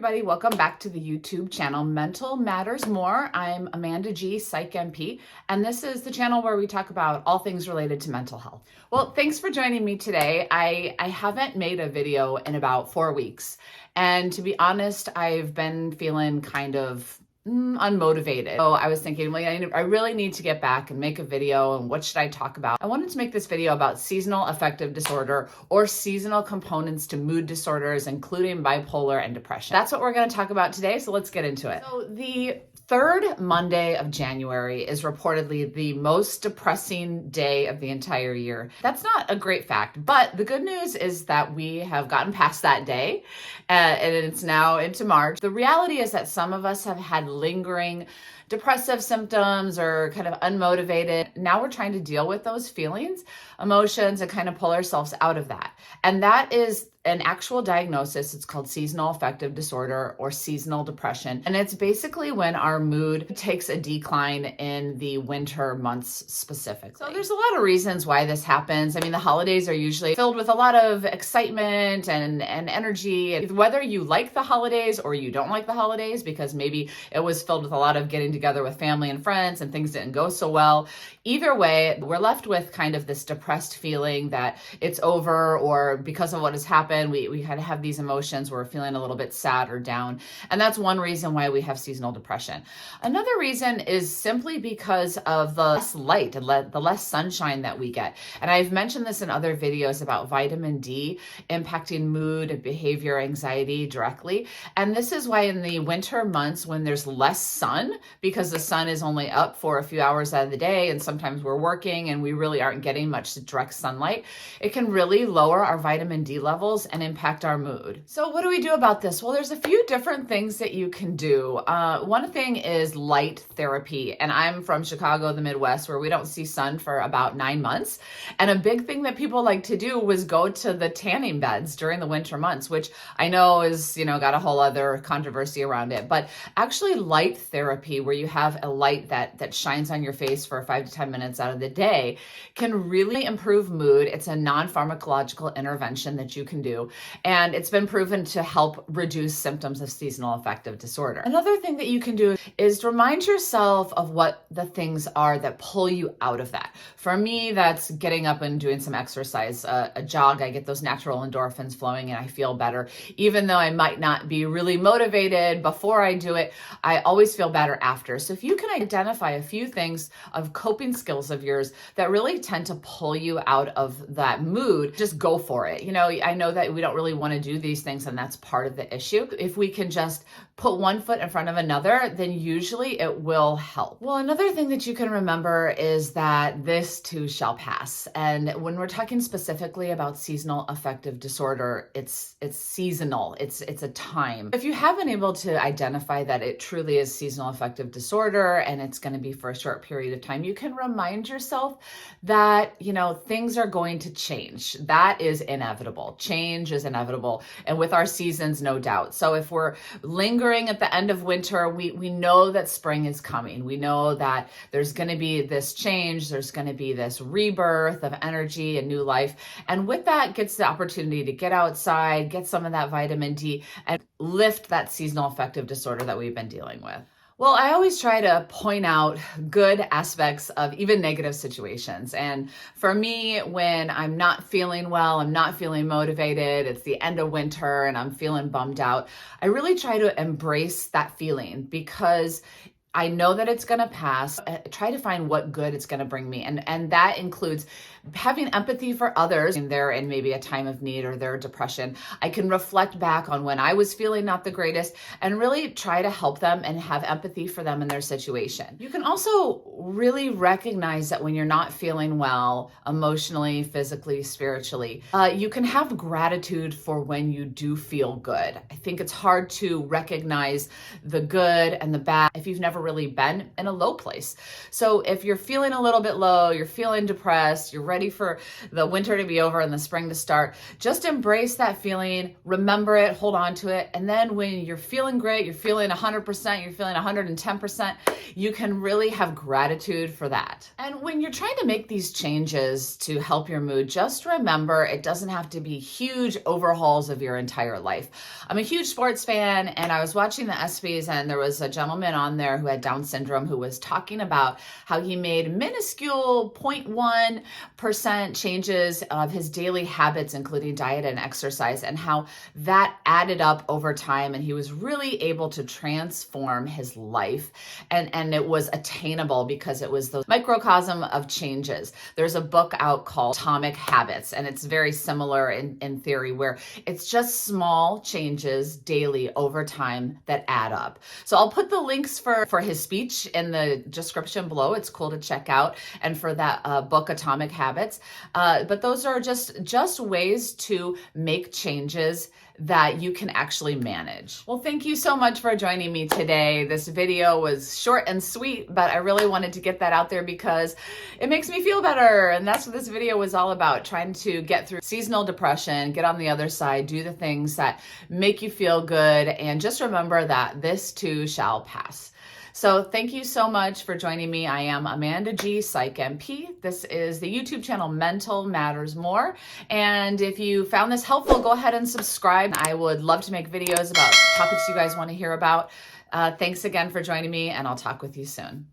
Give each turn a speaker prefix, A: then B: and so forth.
A: everybody, welcome back to the YouTube channel Mental Matters More. I'm Amanda G, Psych MP, and this is the channel where we talk about all things related to mental health. Well, thanks for joining me today. I haven't made a video in about 4 weeks, and to be honest, I've been feeling kind of unmotivated. So I was thinking, well, I really need to get back and make a video, and what should I talk about? I wanted to make this video about seasonal affective disorder, or seasonal components to mood disorders, including bipolar and depression. That's what we're going to talk about today, so let's get into it. So the third Monday of January is reportedly the most depressing day of the entire year. That's not a great fact, but the good news is that we have gotten past that day, and it's now into March. The reality is that some of us have had lingering depressive symptoms or kind of unmotivated. Now we're trying to deal with those feelings, emotions, and kind of pull ourselves out of that. And that is an actual diagnosis. It's called seasonal affective disorder or seasonal depression. And it's basically when our mood takes a decline in the winter months specifically. So there's a lot of reasons why this happens. I mean, the holidays are usually filled with a lot of excitement and energy. Whether you like the holidays or you don't like the holidays, because maybe it was filled with a lot of getting together with family and friends and things didn't go so well. Either way, we're left with kind of this depressed feeling that it's over, or because of what has happened, we had to have these emotions. We're feeling a little bit sad or down. And that's one reason why we have seasonal depression. Another reason is simply because of the less light, the less sunshine that we get. And I've mentioned this in other videos about vitamin D impacting mood, behavior, anxiety directly. And this is why in the winter months, when there's less sun, because the sun is only up for a few hours out of the day, and sometimes we're working and we really aren't getting much direct sunlight, it can really lower our vitamin D levels and impact our mood. So what do we do about this? Well, there's a few different things that you can do. One thing is light therapy. And I'm from Chicago, the Midwest, where we don't see sun for about 9 months. And a big thing that people like to do was go to the tanning beds during the winter months, which I know is, got a whole other controversy around it. But actually light therapy, where you have a light that shines on your face for 5 to 10 minutes out of the day, can really improve mood. It's a non-pharmacological intervention that you can do, and it's been proven to help reduce symptoms of seasonal affective disorder. Another thing that you can do is remind yourself of what the things are that pull you out of that. For me, that's getting up and doing some exercise, a jog. I get those natural endorphins flowing and I feel better. Even though I might not be really motivated before I do it, I always feel better after. So if you can identify a few things of coping skills of yours that really tend to pull you out of that mood, just go for it. I know that we don't really want to do these things, and that's part of the issue. If we can just put one foot in front of another, then usually it will help. Well, another thing that you can remember is that this too shall pass. And when we're talking specifically about seasonal affective disorder, it's seasonal. It's a time. If you have been able to identify that it truly is seasonal affective disorder and it's going to be for a short period of time, you can remind yourself that, things are going to change. That is inevitable. Change is inevitable. And with our seasons, no doubt. So if we're lingering at the end of winter, we know that spring is coming. We know that there's going to be this change. There's going to be this rebirth of energy and new life. And with that gets the opportunity to get outside, get some of that vitamin D, and lift that seasonal affective disorder that we've been dealing with. Well, I always try to point out good aspects of even negative situations. And for me, when I'm not feeling well, I'm not feeling motivated, it's the end of winter and I'm feeling bummed out, I really try to embrace that feeling, because I know that it's going to pass. Try to find what good it's going to bring me. And that includes having empathy for others in their, in maybe a time of need or their depression. I can reflect back on when I was feeling not the greatest and really try to help them and have empathy for them in their situation. You can also really recognize that when you're not feeling well, emotionally, physically, spiritually, you can have gratitude for when you do feel good. I think it's hard to recognize the good and the bad if you've never really been in a low place. So if you're feeling a little bit low, you're feeling depressed, you're ready for the winter to be over and the spring to start, just embrace that feeling, remember it, hold on to it. And then when you're feeling great, you're feeling 100%, you're feeling 110%, you can really have gratitude for that. And when you're trying to make these changes to help your mood, just remember it doesn't have to be huge overhauls of your entire life. I'm a huge sports fan, and I was watching the ESPYs, and there was a gentleman on there who had Down syndrome who was talking about how he made minuscule 0.1% changes of his daily habits, including diet and exercise, and how that added up over time, and he was really able to transform his life. And it was attainable because it was the microcosm of changes. There's a book out called Atomic Habits, and it's very similar in theory, where it's just small changes daily over time that add up. So I'll put the links for his speech in the description below. It's cool to check out. And for that book, Atomic Habits. But those are just ways to make changes that you can actually manage. Well, thank you so much for joining me today. This video was short and sweet, but I really wanted to get that out there because it makes me feel better. And that's what this video was all about, trying to get through seasonal depression, get on the other side, do the things that make you feel good, and just remember that this too shall pass. So thank you so much for joining me. I am Amanda G, Psych MP. This is the YouTube channel Mental Matters More. And if you found this helpful, go ahead and subscribe. I would love to make videos about topics you guys want to hear about. Thanks again for joining me, and I'll talk with you soon.